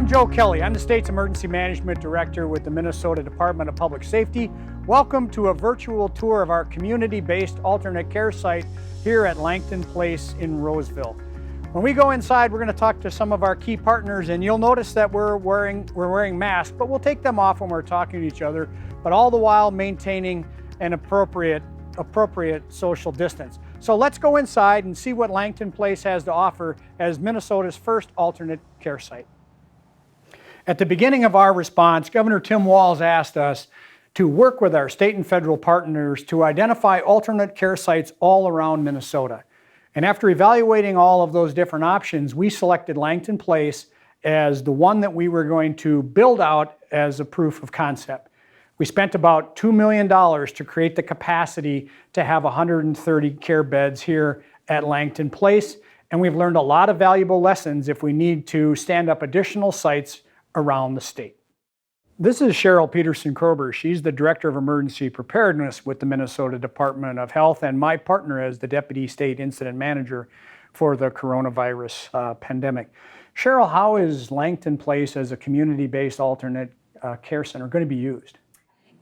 I'm Joe Kelly. I'm the state's Emergency Management Director with the Minnesota Department of Public Safety. Welcome to a virtual tour of our community-based alternate care site here at Langton Place in Roseville. When we go inside, we're going to talk to some of our key partners, and you'll notice that we're wearing masks, but we'll take them off when we're talking to each other, but all the while maintaining an appropriate social distance. So let's go inside and see what Langton Place has to offer as Minnesota's first alternate care site. At the beginning of our response, Governor Tim Walz asked us to work with our state and federal partners to identify alternate care sites all around Minnesota. And after evaluating all of those different options, we selected Langton Place as the one that we were going to build out as a proof of concept. We spent about $2 million to create the capacity to have 130 care beds here at Langton Place, and we've learned a lot of valuable lessons if we need to stand up additional sites around the state. This is Cheryl Peterson-Krober. She's the Director of Emergency Preparedness with the Minnesota Department of Health and my partner as the Deputy State Incident Manager for the coronavirus pandemic. Cheryl, how is Langton Place as a community-based alternate care center going to be used?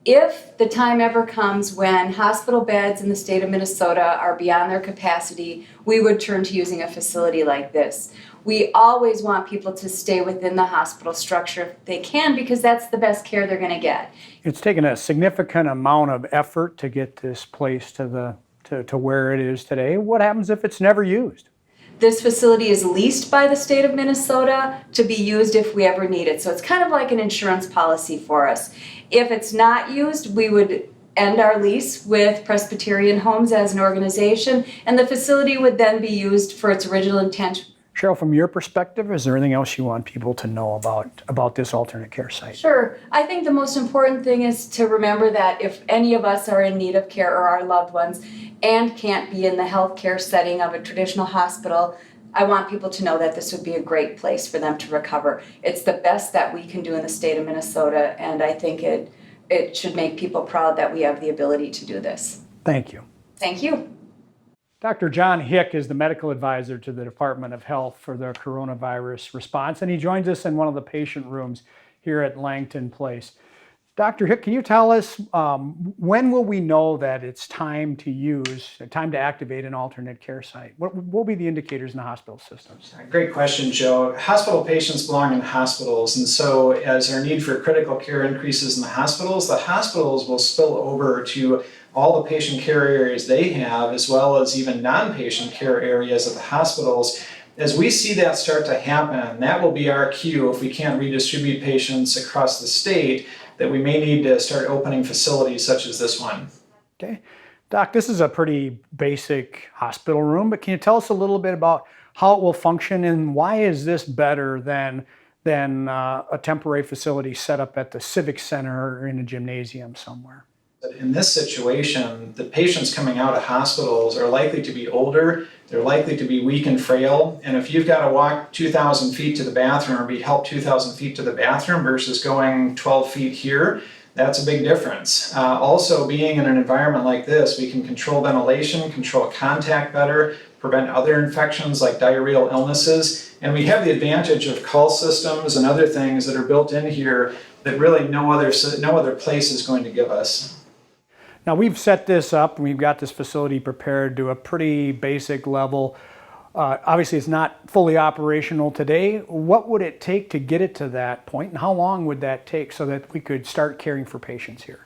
If the time ever comes when hospital beds in the state of Minnesota are beyond their capacity, we would turn to using a facility like this. We always want people to stay within the hospital structure if they can, because that's the best care they're going to get. It's taken a significant amount of effort to get this place to where it is today. What happens if it's never used? This facility is leased by the state of Minnesota to be used if we ever need it. So it's kind of like an insurance policy for us. If it's not used, we would end our lease with Presbyterian Homes as an organization, and the facility would then be used for its original intent. Cheryl, from your perspective, is there anything else you want people to know about this alternate care site? Sure. I think the most important thing is to remember that if any of us are in need of care, or our loved ones, and can't be in the healthcare setting of a traditional hospital, I want people to know that this would be a great place for them to recover. It's the best that we can do in the state of Minnesota, and I think it should make people proud that we have the ability to do this. Thank you. Thank you. Dr. John Hick is the medical advisor to the Department of Health for the coronavirus response, and he joins us in one of the patient rooms here at Langton Place. Dr. Hick, can you tell us when will we know that it's time to activate an alternate care site? What will be the indicators in the hospital systems? Great question, Joe. Hospital patients belong in hospitals, and so as our need for critical care increases in the hospitals will spill over to all the patient care areas they have, as well as even non-patient care areas of the hospitals. As we see that start to happen, that will be our cue if we can't redistribute patients across the state, that we may need to start opening facilities such as this one. Okay. Doc, this is a pretty basic hospital room, but can you tell us a little bit about how it will function and why is this better than a temporary facility set up at the Civic Center or in a gymnasium somewhere? In this situation, the patients coming out of hospitals are likely to be older, they're likely to be weak and frail, and if you've got to walk 2,000 feet to the bathroom or be helped 2,000 feet to the bathroom versus going 12 feet here, that's a big difference. Also, being in an environment like this, we can control ventilation, control contact better, prevent other infections like diarrheal illnesses, and we have the advantage of call systems and other things that are built in here that really no other place is going to give us. Now we've set this up and we've got this facility prepared to a pretty basic level. Obviously it's not fully operational today. What would it take to get it to that point, and how long would that take so that we could start caring for patients here?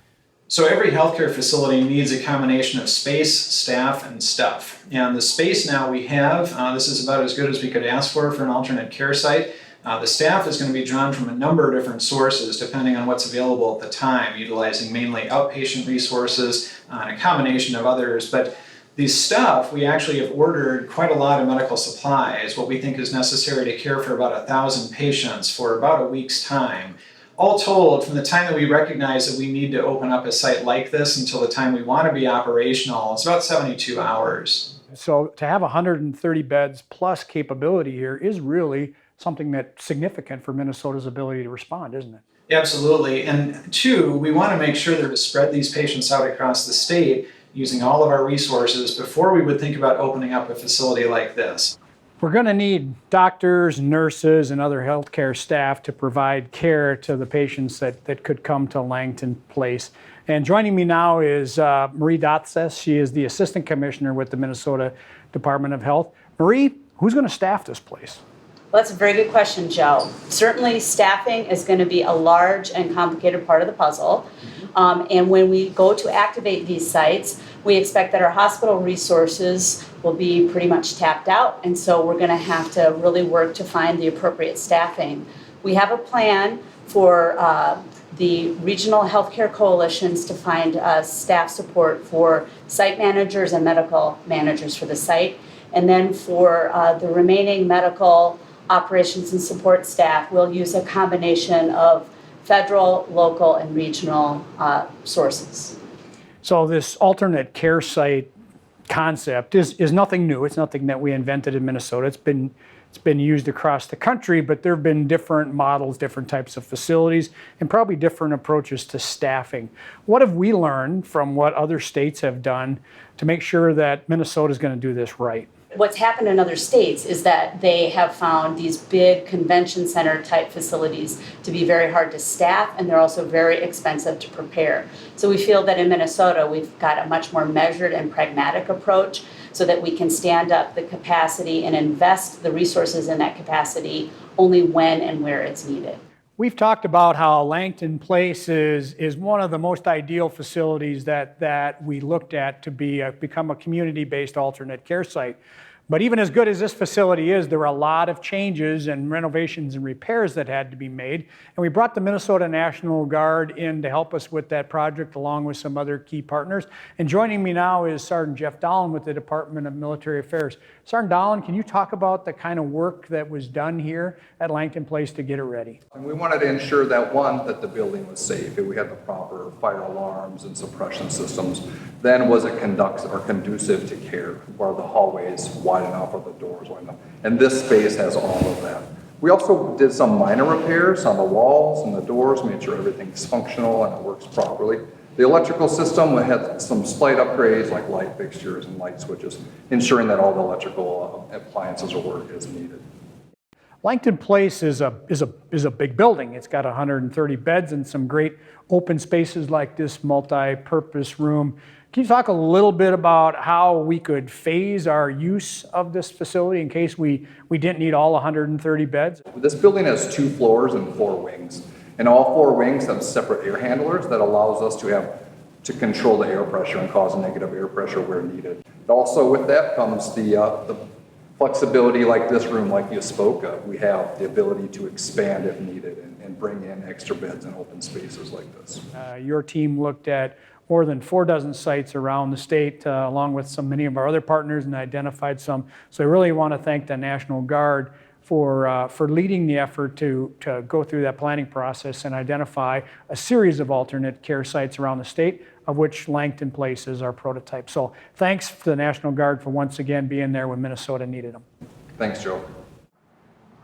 So every healthcare facility needs a combination of space, staff, and stuff. And the space now we have, this is about as good as we could ask for an alternate care site. The staff is going to be drawn from a number of different sources depending on what's available at the time, utilizing mainly outpatient resources and a combination of others. But the stuff, we actually have ordered quite a lot of medical supplies, what we think is necessary to care for about 1,000 patients for about a week's time. All told, from the time that we recognize that we need to open up a site like this until the time we want to be operational, it's about 72 hours. So to have 130 beds plus capability here is really something that's significant for Minnesota's ability to respond, isn't it? Absolutely. And two, we want to make sure that to spread these patients out across the state using all of our resources before we would think about opening up a facility like this. We're going to need doctors, nurses, and other healthcare staff to provide care to the patients that could come to Langton Place. And joining me now is Marie Dotzes. She is the Assistant Commissioner with the Minnesota Department of Health. Marie, who's going to staff this place? Well, that's a very good question, Joe. Certainly, staffing is going to be a large and complicated part of the puzzle. And when we go to activate these sites, we expect that our hospital resources will be pretty much tapped out. And so we're going to have to really work to find the appropriate staffing. We have a plan for the regional healthcare coalitions to find staff support for site managers and medical managers for the site. And then for the remaining medical operations and support staff, we'll use a combination of federal, local, and regional sources. So this alternate care site concept is nothing new. It's nothing that we invented in Minnesota. It's been used across the country, but there have been different models, different types of facilities, and probably different approaches to staffing. What have we learned from what other states have done to make sure that Minnesota is going to do this right? What's happened in other states is that they have found these big convention center type facilities to be very hard to staff, and they're also very expensive to prepare. So we feel that in Minnesota, we've got a much more measured and pragmatic approach so that we can stand up the capacity and invest the resources in that capacity only when and where it's needed. We've talked about how Langton Place is one of the most ideal facilities that we looked at to become a community-based alternate care site. But even as good as this facility is, there were a lot of changes and renovations and repairs that had to be made. And we brought the Minnesota National Guard in to help us with that project, along with some other key partners. And joining me now is Sergeant Jeff Dahlen with the Department of Military Affairs. Sergeant Dahlen, can you talk about the kind of work that was done here at Langton Place to get it ready? And we wanted to ensure that, one, that the building was safe, that we had the proper fire alarms and suppression systems. Then was it conducive to care? Were the hallways wide enough or the doors wide enough? And this space has all of that. We also did some minor repairs on the walls and the doors, made sure everything's functional and it works properly. The electrical system had some slight upgrades like light fixtures and light switches, ensuring that all the electrical appliances will work as needed. Langton Place is a big building. It's got 130 beds and some great open spaces like this multi-purpose room. Can you talk a little bit about how we could phase our use of this facility in case we didn't need all 130 beds? This building has 2 floors and 4 wings. And all 4 wings have separate air handlers that allows us to control the air pressure and cause negative air pressure where needed. Also with that comes the flexibility like this room, like you spoke of. We have the ability to expand if needed and bring in extra beds and open spaces like this. Your team looked at more than 4 dozen sites around the state, along with many of our other partners, and identified some. So I really want to thank the National Guard for leading the effort to go through that planning process and identify a series of alternate care sites around the state, of which Langton Place is our prototype. So thanks to the National Guard for once again being there when Minnesota needed them. Thanks, Joe.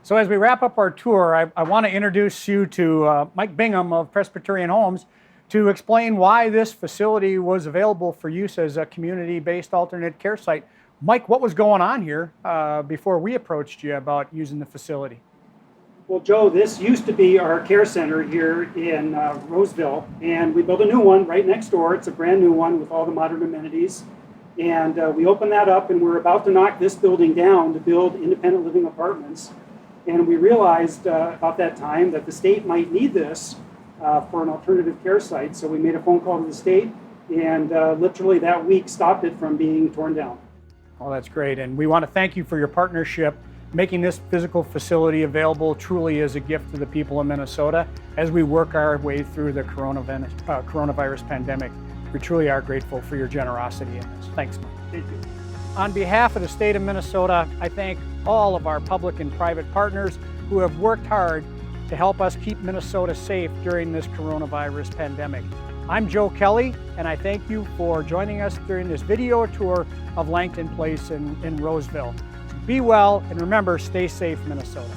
So as we wrap up our tour, I want to introduce you to Mike Bingham of Presbyterian Homes to explain why this facility was available for use as a community-based alternate care site. Mike, what was going on here before we approached you about using the facility? Well, Joe, this used to be our care center here in Roseville, and we built a new one right next door. It's a brand new one with all the modern amenities. And we opened that up, and we're about to knock this building down to build independent living apartments. And we realized about that time that the state might need this for an alternative care site. So we made a phone call to the state, and literally that week stopped it from being torn down. Oh, that's great. And we want to thank you for your partnership. Making this physical facility available truly is a gift to the people of Minnesota as we work our way through the coronavirus pandemic. We truly are grateful for your generosity in this. Thanks, Mike. Thank you. On behalf of the state of Minnesota, I thank all of our public and private partners who have worked hard to help us keep Minnesota safe during this coronavirus pandemic. I'm Joe Kelly, and I thank you for joining us during this video tour of Langton Place in Roseville. Be well, and remember, stay safe, Minnesota.